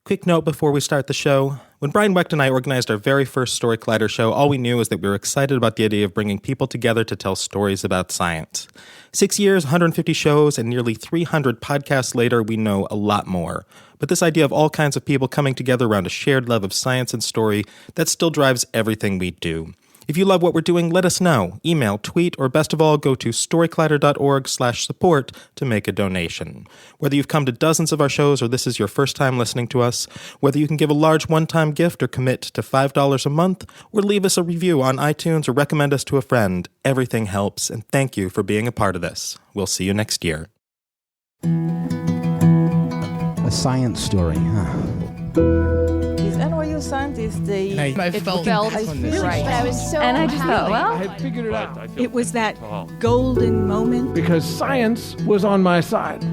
Quick note before we start the show. When Brian Wecht and I organized our very first Story Collider show, all we knew was that we were excited about the idea of bringing people together to tell stories about science. 6 years, 150 shows, and nearly 300 podcasts later, we know a lot more. But this idea of all kinds of people coming together around a shared love of science and story, that still drives everything we do. If you love what we're doing, let us know. Email, tweet, or best of all, go to storycollider.org/support to make a donation. Whether you've come to dozens of our shows or this is your first time listening to us, whether you can give a large one-time gift or commit to $5 a month, or leave us a review on iTunes or recommend us to a friend, everything helps, and thank you for being a part of this. We'll see you next year. A science story, huh? These NYU scientists, I felt really right. I was so And I just thought, well, I had figured it out It was that golden moment. because science was on my side.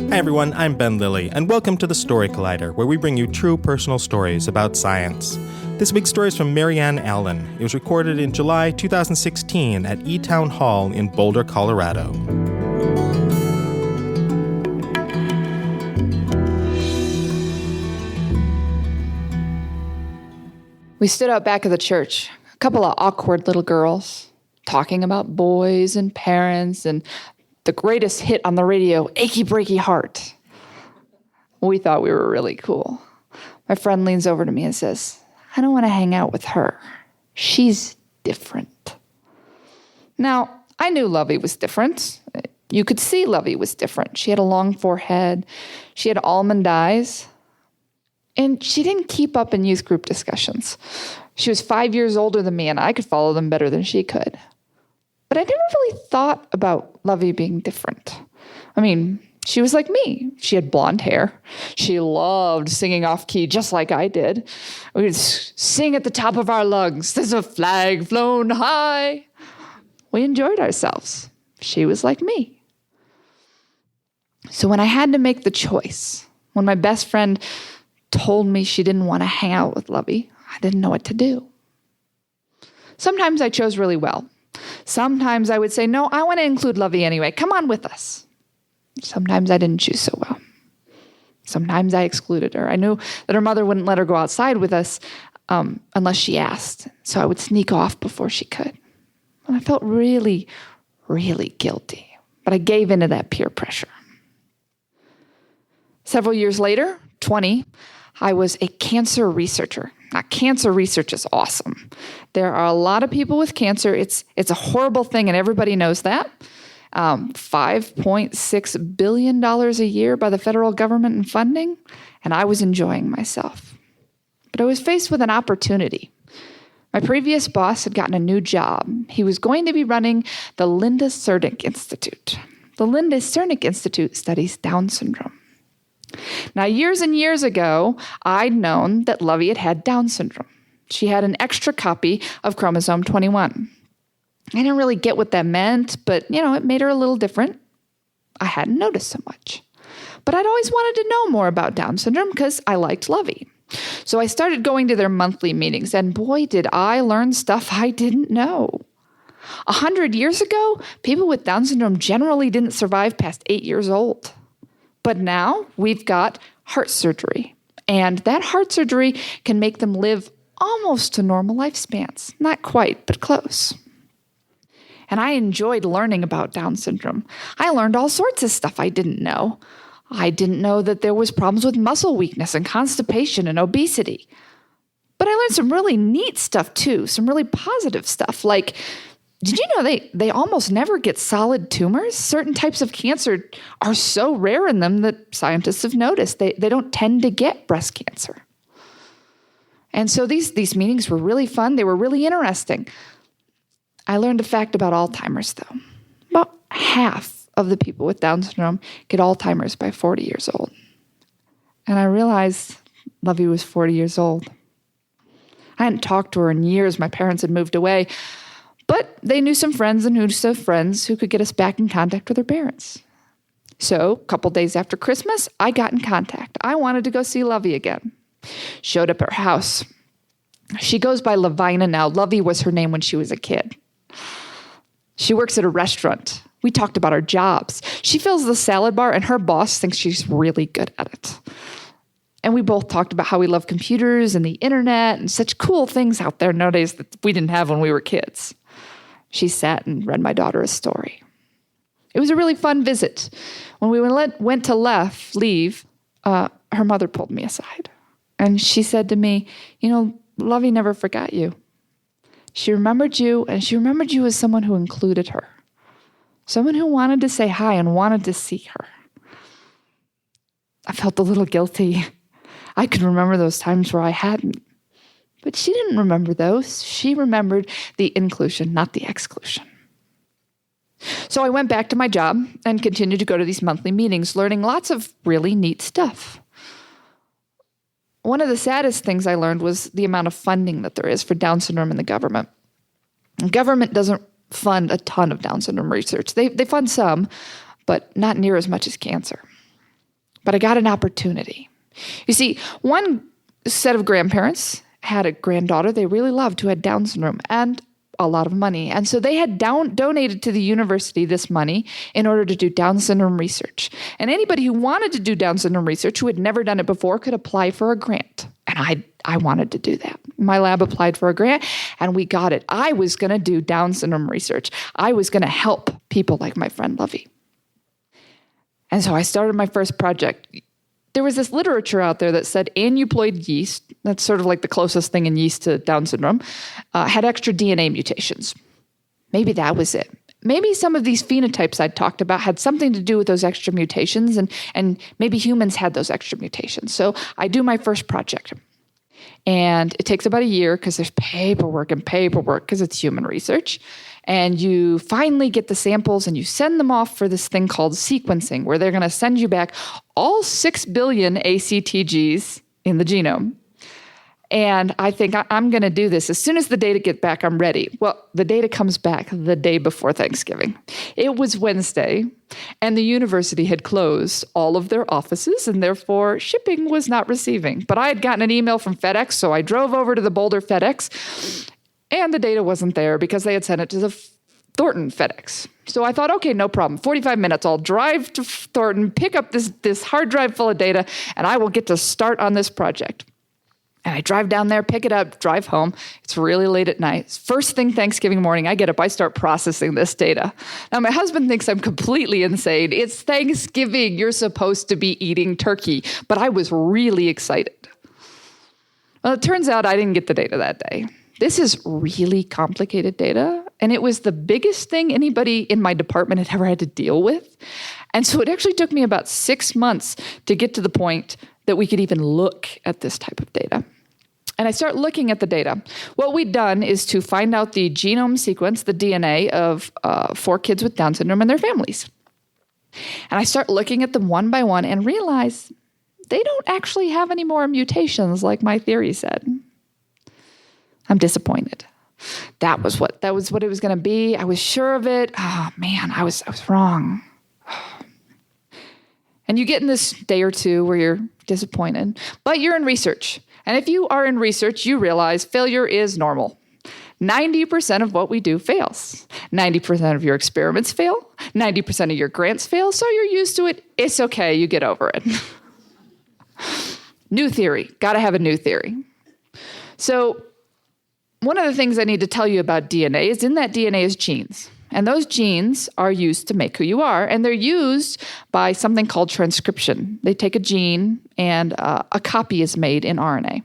Hi everyone, I'm Ben Lilly, and welcome to the Story Collider, where we bring you true personal stories about science. This week's story is from Marianne Allen. It was recorded in July 2016 at E-Town Hall in Boulder, Colorado. we stood out back of the church, a couple of awkward little girls, talking about boys and parents and the greatest hit on the radio, Achy Breaky Heart. We thought we were really cool. My friend leans over to me and says, I don't want to hang out with her. She's different. Now, I knew Lovey was different. You could see Lovey was different. She had a long forehead. She had almond eyes. And she didn't keep up in youth group discussions. She was 5 years older than me, and I could follow them better than she could. But I never really thought about Lovey being different. I mean, she was like me. She had blonde hair. She loved singing off key just like I did. We would sing at the top of our lungs, there's a flag flown high. We enjoyed ourselves. She was like me. So when I had to make the choice, when my best friend told me she didn't want to hang out with Lovey, I didn't know what to do. Sometimes I chose really well. Sometimes I would say, no, I want to include Lovey anyway. Come on with us. Sometimes I didn't choose so well. Sometimes I excluded her. I knew that her mother wouldn't let her go outside with us unless she asked. So I would sneak off before she could. And I felt really, really guilty. But I gave in to that peer pressure. Several years later, 20, I was a cancer researcher. Now, cancer research is awesome. There are a lot of people with cancer. It's a horrible thing, and everybody knows that. $5.6 billion a year by the federal government in funding, and I was enjoying myself. But I was faced with an opportunity. My previous boss had gotten a new job. He was going to be running the Linda Cernick Institute. The Linda Cernick Institute studies Down syndrome. Now, years and years ago, I'd known that Lovey had Down syndrome. She had an extra copy of chromosome 21. I didn't really get what that meant, but, it made her a little different. I hadn't noticed so much. But I'd always wanted to know more about Down syndrome because I liked Lovey. So I started going to their monthly meetings, and boy, did I learn stuff I didn't know. 100 years ago, people with Down syndrome generally didn't survive past 8 years old. But now we've got heart surgery, and that heart surgery can make them live almost to normal lifespans. Not quite, but close. And I enjoyed learning about Down syndrome. I learned all sorts of stuff I didn't know. I didn't know that there was problems with muscle weakness and constipation and obesity. But I learned some really neat stuff too, some really positive stuff, like, did you know they almost never get solid tumors? Certain types of cancer are so rare in them that scientists have noticed they don't tend to get breast cancer. And so these meetings were really fun. They were really interesting. I learned a fact about Alzheimer's, though. About half of the people with Down syndrome get Alzheimer's by 40 years old. And I realized Lovey was 40 years old. I hadn't talked to her in years. My parents had moved away. But they knew some friends and who knew some friends who could get us back in contact with her parents. So, a couple days after Christmas, I got in contact. I wanted to go see Lovey again. Showed up at her house. She goes by Lovina now. Lovey was her name when she was a kid. She works at a restaurant. We talked about our jobs. She fills the salad bar, and her boss thinks she's really good at it. And we both talked about how we love computers and the internet and such cool things out there nowadays that we didn't have when we were kids. She sat and read my daughter a story. It was a really fun visit. When we went to leave, her mother pulled me aside. And she said to me, Lovey never forgot you. She remembered you, and she remembered you as someone who included her. Someone who wanted to say hi and wanted to see her. I felt a little guilty. I could remember those times where I hadn't. But she didn't remember those. She remembered the inclusion, not the exclusion. So I went back to my job and continued to go to these monthly meetings, learning lots of really neat stuff. One of the saddest things I learned was the amount of funding that there is for Down syndrome in the government. The government doesn't fund a ton of Down syndrome research. They fund some, but not near as much as cancer. But I got an opportunity. You see, one set of grandparents had a granddaughter they really loved who had Down syndrome and a lot of money. And so they had donated to the university this money in order to do Down syndrome research. And anybody who wanted to do Down syndrome research who had never done it before could apply for a grant. And I wanted to do that. My lab applied for a grant and we got it. I was going to do Down syndrome research. I was going to help people like my friend Lovey. And so I started my first project. There was this literature out there that said aneuploid yeast, that's sort of like the closest thing in yeast to Down syndrome, had extra DNA mutations. Maybe that was it. Maybe some of these phenotypes I'd talked about had something to do with those extra mutations, and maybe humans had those extra mutations. So I do my first project. And it takes about a year because there's paperwork because it's human research. And you finally get the samples and you send them off for this thing called sequencing, where they're going to send you back all 6 billion ACTGs in the genome. And I think I'm going to do this. As soon as the data get back, I'm ready. Well, the data comes back the day before Thanksgiving. It was Wednesday, and the university had closed all of their offices, and therefore shipping was not receiving. But I had gotten an email from FedEx, so I drove over to the Boulder FedEx, and the data wasn't there because they had sent it to the Thornton FedEx. So I thought, okay, no problem. 45 minutes, I'll drive to Thornton, pick up this hard drive full of data, and I will get to start on this project. And I drive down there, pick it up, drive home. It's really late at night. First thing Thanksgiving morning, I get up, I start processing this data. Now, my husband thinks I'm completely insane. It's Thanksgiving. You're supposed to be eating turkey. But I was really excited. Well, it turns out I didn't get the data that day. This is really complicated data, and it was the biggest thing anybody in my department had ever had to deal with. And so it actually took me about 6 months to get to the point that we could even look at this type of data. And I start looking at the data. What we'd done is to find out the genome sequence, the DNA of 4 kids with Down syndrome and their families. And I start looking at them one by one and realize they don't actually have any more mutations like my theory said. I'm disappointed. That was what it was going to be. I was sure of it. Oh man, I was wrong. And you get in this day or two where you're disappointed, but you're in research. And if you are in research, you realize failure is normal. 90% of what we do fails. 90% of your experiments fail. 90% of your grants fail. So you're used to it. It's okay. You get over it. New theory. Got to have a new theory. So one of the things I need to tell you about DNA is in that DNA is genes. And those genes are used to make who you are, and they're used by something called transcription. They take a gene, and a copy is made in RNA.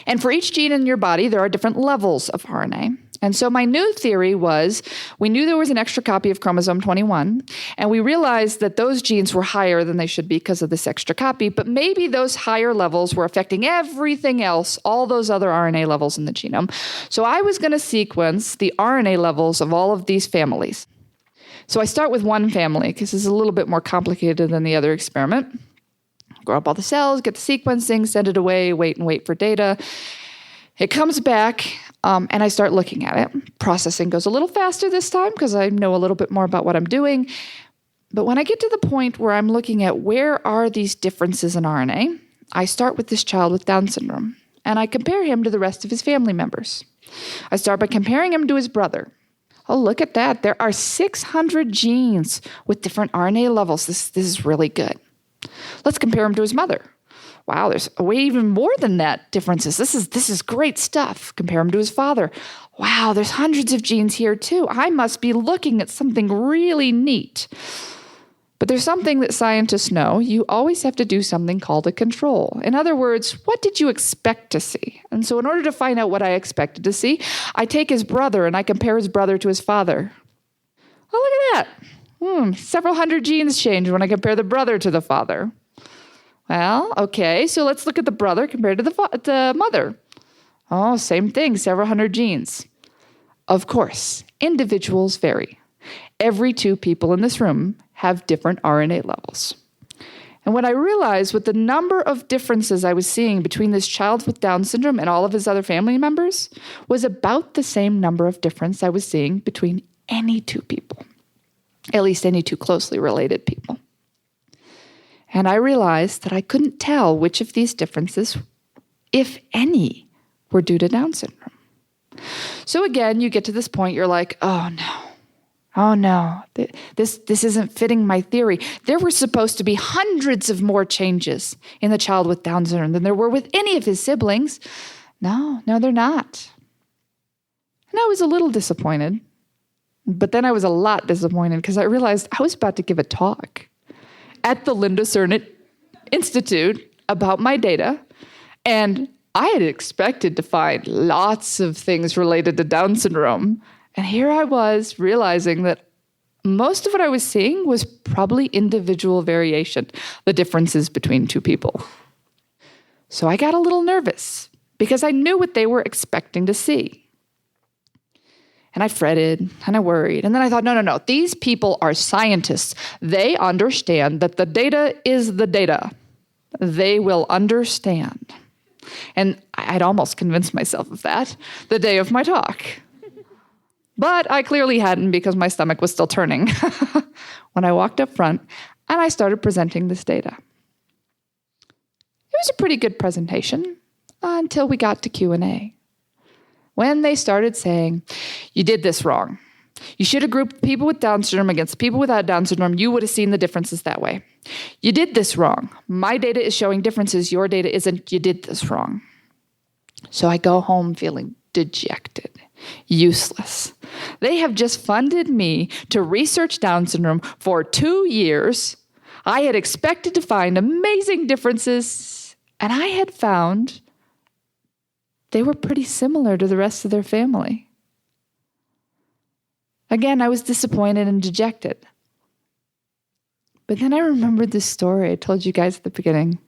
And for each gene in your body, there are different levels of RNA. And so my new theory was, we knew there was an extra copy of chromosome 21, and we realized that those genes were higher than they should be because of this extra copy, but maybe those higher levels were affecting everything else, all those other RNA levels in the genome. So I was going to sequence the RNA levels of all of these families. So I start with one family, because it's a little bit more complicated than the other experiment. Grow up all the cells, get the sequencing, send it away, wait for data. It comes back, and I start looking at it. Processing goes a little faster this time because I know a little bit more about what I'm doing. But when I get to the point where I'm looking at where are these differences in RNA, I start with this child with Down syndrome. and I compare him to the rest of his family members. I start by comparing him to his brother. Oh, look at that. There are 600 genes with different RNA levels. This is really good. Let's compare him to his mother. Wow, there's way even more than that differences. This is great stuff. Compare him to his father. Wow, there's hundreds of genes here too. I must be looking at something really neat. But there's something that scientists know. You always have to do something called a control. In other words, what did you expect to see? And so in order to find out what I expected to see, I take his brother and I compare his brother to his father. Oh, look at that. Several hundred genes change when I compare the brother to the father. Well, okay, so let's look at the brother compared to the mother. Oh, same thing, several hundred genes. Of course, individuals vary. Every 2 people in this room have different RNA levels. And what I realized with the number of differences I was seeing between this child with Down syndrome and all of his other family members was about the same number of difference I was seeing between any 2 people, at least any 2 closely related people. And I realized that I couldn't tell which of these differences, if any, were due to Down syndrome. So again, you get to this point, you're like, oh no, this isn't fitting my theory. There were supposed to be hundreds of more changes in the child with Down syndrome than there were with any of his siblings. No, they're not. And I was a little disappointed. But then I was a lot disappointed because I realized I was about to give a talk at the Linda Cernit Institute about my data, and I had expected to find lots of things related to Down syndrome. And here I was realizing that most of what I was seeing was probably individual variation, the differences between 2 people. So I got a little nervous because I knew what they were expecting to see. And I fretted and I worried. And then I thought, no. These people are scientists. They understand that the data is the data. They will understand. And I'd almost convinced myself of that the day of my talk. But I clearly hadn't because my stomach was still turning when I walked up front and I started presenting this data. It was a pretty good presentation until we got to Q&A. When they started saying, you did this wrong. You should have grouped people with Down syndrome against people without Down syndrome. You would have seen the differences that way. You did this wrong. My data is showing differences. Your data isn't. You did this wrong. So I go home feeling dejected, useless. They have just funded me to research Down syndrome for 2 years. I had expected to find amazing differences, and I had found they were pretty similar to the rest of their family. Again, I was disappointed and dejected. But then I remembered this story I told you guys at the beginning.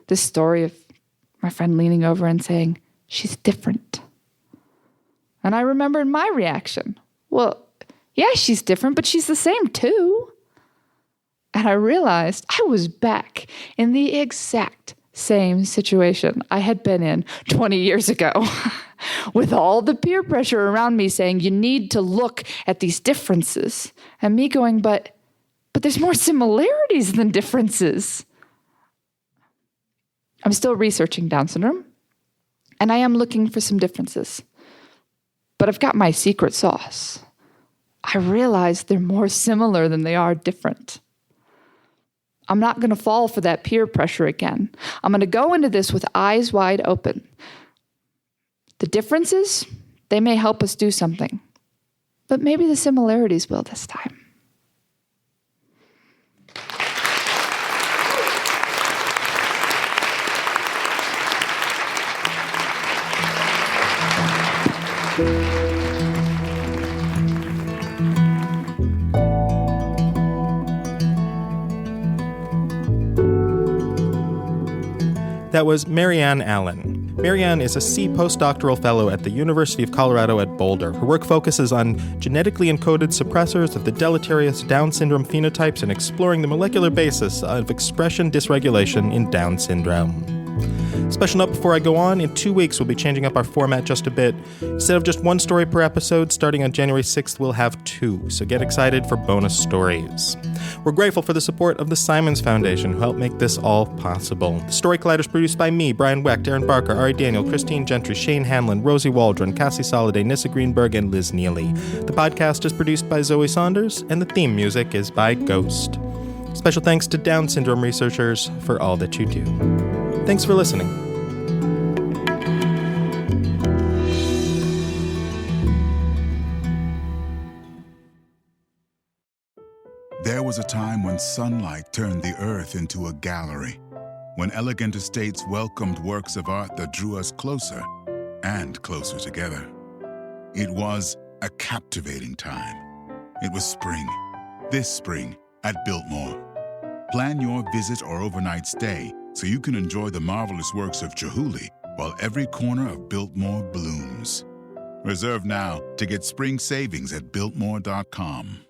This story of my friend leaning over and saying, she's different. And I remembered my reaction. Well, yeah, she's different, but she's the same too. And I realized I was back in the exact same situation I had been in 20 years ago with all the peer pressure around me saying, you need to look at these differences. And me going, but there's more similarities than differences. I'm still researching Down syndrome, and I am looking for some differences. But I've got my secret sauce. I realize they're more similar than they are different. I'm not going to fall for that peer pressure again. I'm going to go into this with eyes wide open. The differences, they may help us do something, but maybe the similarities will this time. That was Marianne Allen. Marianne is a C postdoctoral fellow at the University of Colorado at Boulder. Her work focuses on genetically encoded suppressors of the deleterious Down syndrome phenotypes and exploring the molecular basis of expression dysregulation in Down syndrome. Special note before I go on, in 2 weeks we'll be changing up our format just a bit. Instead of just one story per episode, starting on January 6th, we'll have 2, so get excited for bonus stories. We're grateful for the support of the Simons Foundation, who helped make this all possible. The Story Collider is produced by me, Brian Wecht, Aaron Barker, Ari Daniel, Christine Gentry, Shane Hanlon, Rosie Waldron, Cassie Soliday, Nissa Greenberg, and Liz Neely. The podcast is produced by Zoe Saunders, and the theme music is by Ghost. Special thanks to Down syndrome researchers for all that you do. Thanks for listening. There was a time when sunlight turned the earth into a gallery, when elegant estates welcomed works of art that drew us closer and closer together. It was a captivating time. It was spring, this spring at Biltmore. Plan your visit or overnight stay so you can enjoy the marvelous works of Chihuly while every corner of Biltmore blooms. Reserve now to get spring savings at Biltmore.com.